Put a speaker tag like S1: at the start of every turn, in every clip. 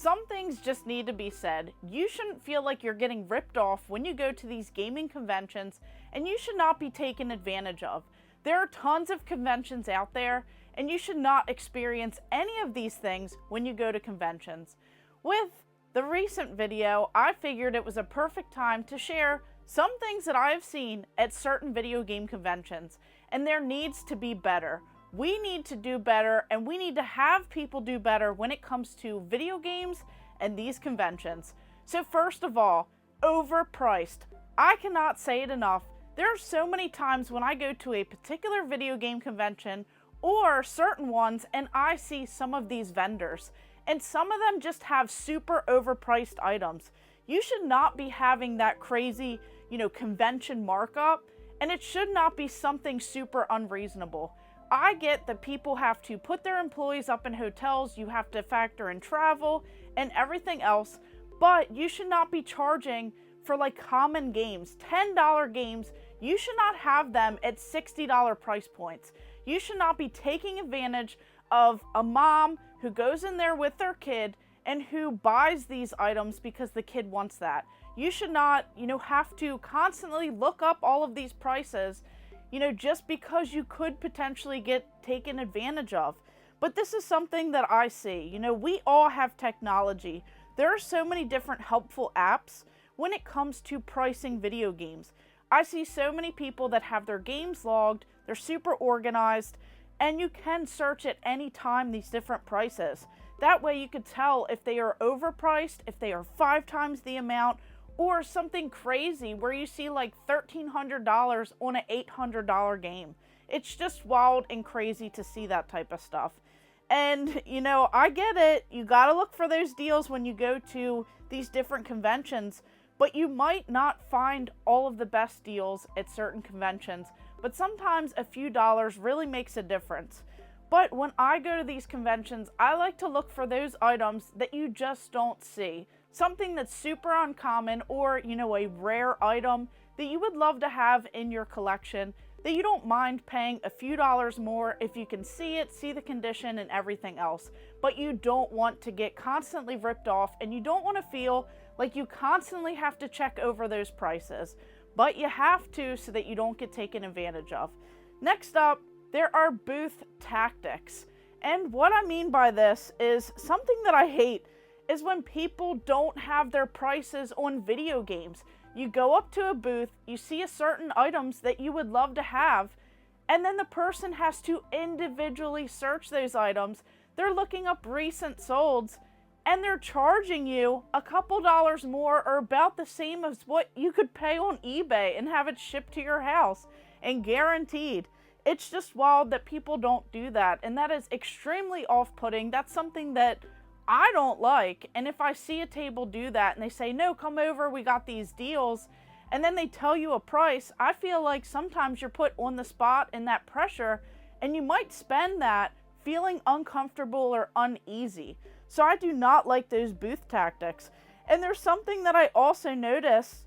S1: Some things just need to be said. You shouldn't feel like you're getting ripped off when you go to these gaming conventions, and you should not be taken advantage of. There are tons of conventions out there, and you should not experience any of these things when you go to conventions. With the recent video, I figured it was a perfect time to share some things that I have seen at certain video game conventions, and there needs to be better. We need to do better, and we need to have people do better when it comes to video games and these conventions. So first of all, overpriced. I cannot say it enough. There are so many times when I go to a particular video game convention or certain ones and I see some of these vendors, and some of them just have super overpriced items. You should not be having that crazy, convention markup, and it should not be something super unreasonable. I get that people have to put their employees up in hotels, you have to factor in travel and everything else, but you should not be charging for like common games, $10 games. You should not have them at $60 price points. You should not be taking advantage of a mom who goes in there with their kid and who buys these items because the kid wants that. You should not, have to constantly look up all of these prices, just because you could potentially get taken advantage of. But this is something that I see. We all have technology. There are so many different helpful apps when it comes to pricing video games. I see so many people that have their games logged, they're super organized, and you can search at any time these different prices. That way you could tell if they are overpriced, if they are 5 times the amount, or something crazy where you see like $1,300 on an $800 game. It's just wild and crazy to see that type of stuff. And, I get it. You gotta look for those deals when you go to these different conventions, but you might not find all of the best deals at certain conventions, but sometimes a few dollars really makes a difference. But when I go to these conventions, I like to look for those items that you just don't see. Something that's super uncommon, or, a rare item that you would love to have in your collection, that you don't mind paying a few dollars more if you can see it, see the condition and everything else. But you don't want to get constantly ripped off, and you don't want to feel like you constantly have to check over those prices. But you have to, so that you don't get taken advantage of. Next up, there are booth tactics. And what I mean by this is something that I hate is when people don't have their prices on video games. You go up to a booth, you see a certain items that you would love to have, and then the person has to individually search those items. They're looking up recent solds, and they're charging you a couple dollars more, or about the same as what you could pay on eBay and have it shipped to your house and guaranteed. It's just wild that people don't do that, and that is extremely off-putting. That's something that I don't like. And if I see a table do that and they say, no, come over, we got these deals, and then they tell you a price, I feel like sometimes you're put on the spot in that pressure, and you might spend that feeling uncomfortable or uneasy. So I do not like those booth tactics. And there's something that I also notice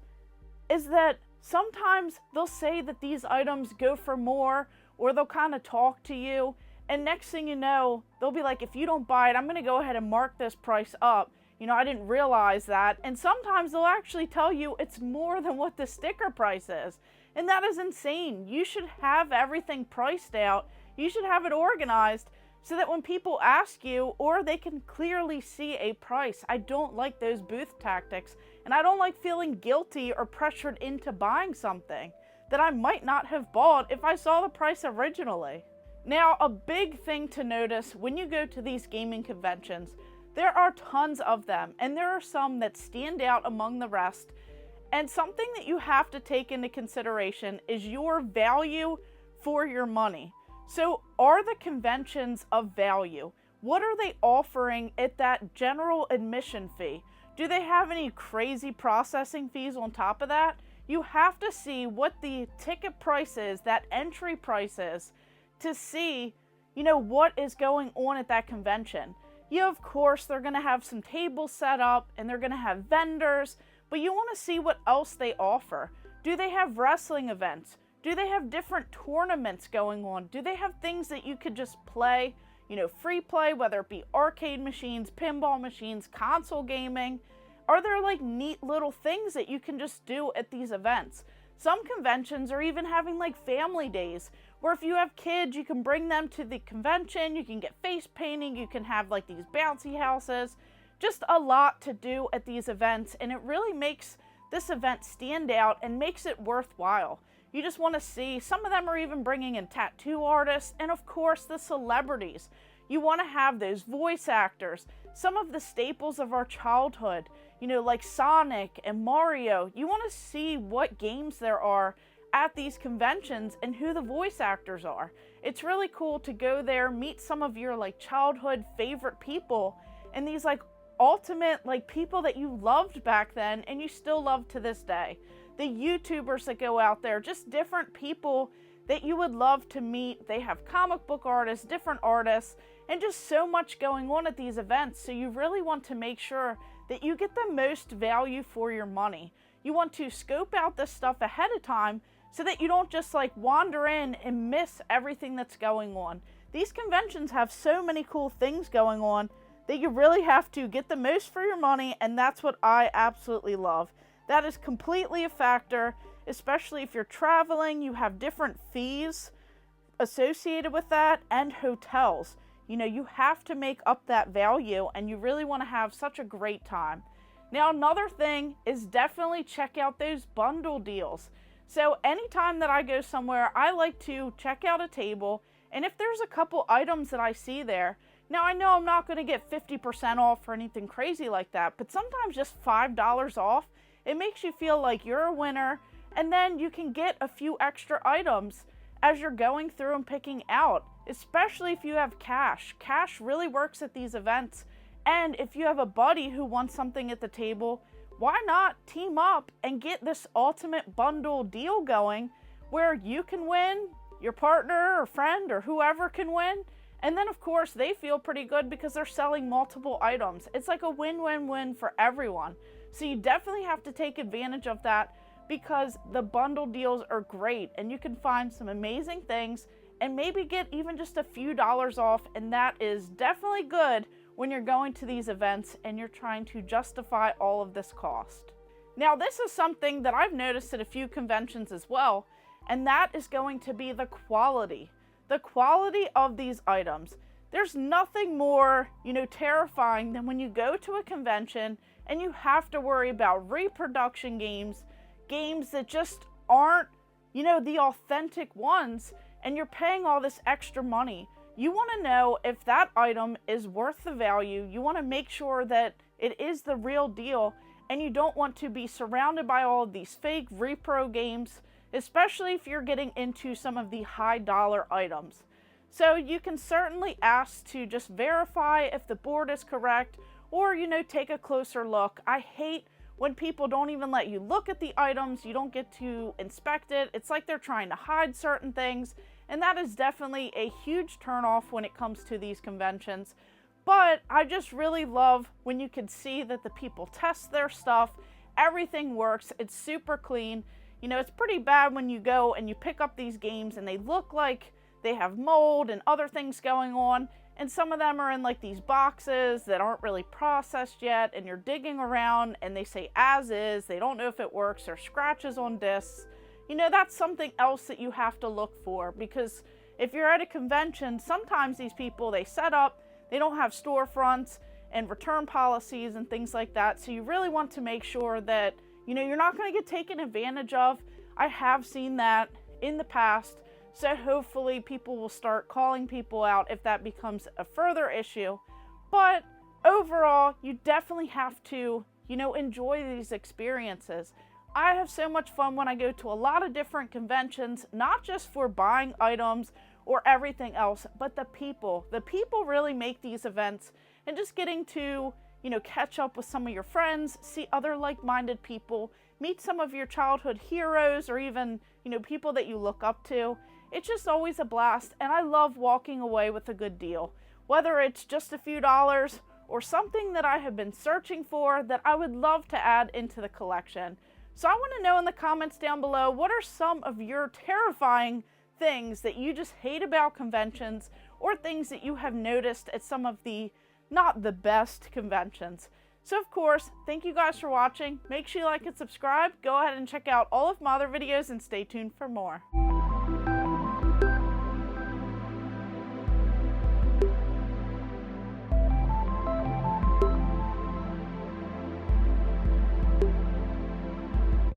S1: is that sometimes they'll say that these items go for more, or they'll kind of talk to you, and next thing you know, they'll be like, if you don't buy it, I'm going to go ahead and mark this price up. I didn't realize that. And sometimes they'll actually tell you it's more than what the sticker price is. And that is insane. You should have everything priced out. You should have it organized so that when people ask you, or they can clearly see a price. I don't like those booth tactics. And I don't like feeling guilty or pressured into buying something that I might not have bought if I saw the price originally. Now, a big thing to notice when you go to these gaming conventions, there are tons of them, and there are some that stand out among the rest. And something that you have to take into consideration is your value for your money. So, are the conventions of value? What are they offering at that general admission fee? Do they have any crazy processing fees on top of that? You have to see what the ticket price is, that entry price is, to see, what is going on at that convention. Of course, they're going to have some tables set up, and they're going to have vendors, but you want to see what else they offer. Do they have wrestling events? Do they have different tournaments going on? Do they have things that you could just play, free play, whether it be arcade machines, pinball machines, console gaming? Are there like neat little things that you can just do at these events? Some conventions are even having like family days, where if you have kids, you can bring them to the convention, you can get face painting, you can have like these bouncy houses, just a lot to do at these events, and it really makes this event stand out and makes it worthwhile. You just want to see, some of them are even bringing in tattoo artists, and of course the celebrities. You want to have those voice actors, some of the staples of our childhood, like Sonic and Mario. You want to see what games there are at these conventions and who the voice actors are. It's really cool to go there, meet some of your like childhood favorite people, and these like ultimate like people that you loved back then and you still love to this day. The YouTubers that go out there, just different people that you would love to meet. They have comic book artists, different artists, and just so much going on at these events. So you really want to make sure that you get the most value for your money. You want to scope out this stuff ahead of time so that you don't just like wander in and miss everything that's going on. These conventions have so many cool things going on that you really have to get the most for your money, and that's what I absolutely love. That is completely a factor, especially if you're traveling. You have different fees associated with that, and hotels. You have to make up that value, and you really want to have such a great time. Now, another thing is definitely check out those bundle deals. So anytime that I go somewhere, I like to check out a table, and if there's a couple items that I see there, now I know I'm not going to get 50% off or anything crazy like that, but sometimes just $5 off, it makes you feel like you're a winner, and then you can get a few extra items as you're going through and picking out, especially if you have cash. Cash really works at these events, and if you have a buddy who wants something at the table, why not team up and get this ultimate bundle deal going where you can win, your partner or friend or whoever can win, and then of course they feel pretty good because they're selling multiple items. It's like a win-win-win for everyone. So you definitely have to take advantage of that, because the bundle deals are great and you can find some amazing things and maybe get even just a few dollars off, and that is definitely good when you're going to these events and you're trying to justify all of this cost. Now, this is something that I've noticed at a few conventions as well, and that is going to be the quality. The quality of these items. There's nothing more, terrifying than when you go to a convention and you have to worry about reproduction games that just aren't, the authentic ones, and you're paying all this extra money. You want to know if that item is worth the value. You want to make sure that it is the real deal, and you don't want to be surrounded by all of these fake repro games, especially if you're getting into some of the high dollar items. So you can certainly ask to just verify if the board is correct, or, take a closer look. I hate when people don't even let you look at the items, you don't get to inspect it. It's like they're trying to hide certain things, and that is definitely a huge turnoff when it comes to these conventions. But I just really love when you can see that the people test their stuff, everything works, it's super clean. It's pretty bad when you go and you pick up these games and they look like they have mold and other things going on, and some of them are in like these boxes that aren't really processed yet, and you're digging around and they say as is, they don't know if it works, or scratches on discs. That's something else that you have to look for, because if you're at a convention, sometimes these people, they set up, they don't have storefronts and return policies and things like that, so you really want to make sure that you're not going to get taken advantage of. I have seen that in the past, so hopefully people will start calling people out if that becomes a further issue. But overall, you definitely have to, enjoy these experiences. I have so much fun when I go to a lot of different conventions, not just for buying items or everything else, but the people. The people really make these events, and just getting to catch up with some of your friends, see other like-minded people, meet some of your childhood heroes, or even, people that you look up to. It's just always a blast, and I love walking away with a good deal. Whether it's just a few dollars, or something that I have been searching for that I would love to add into the collection. So I want to know in the comments down below, what are some of your terrifying things that you just hate about conventions, or things that you have noticed at some of the not the best conventions. So of course, thank you guys for watching. Make sure you like and subscribe. Go ahead and check out all of my other videos and stay tuned for more.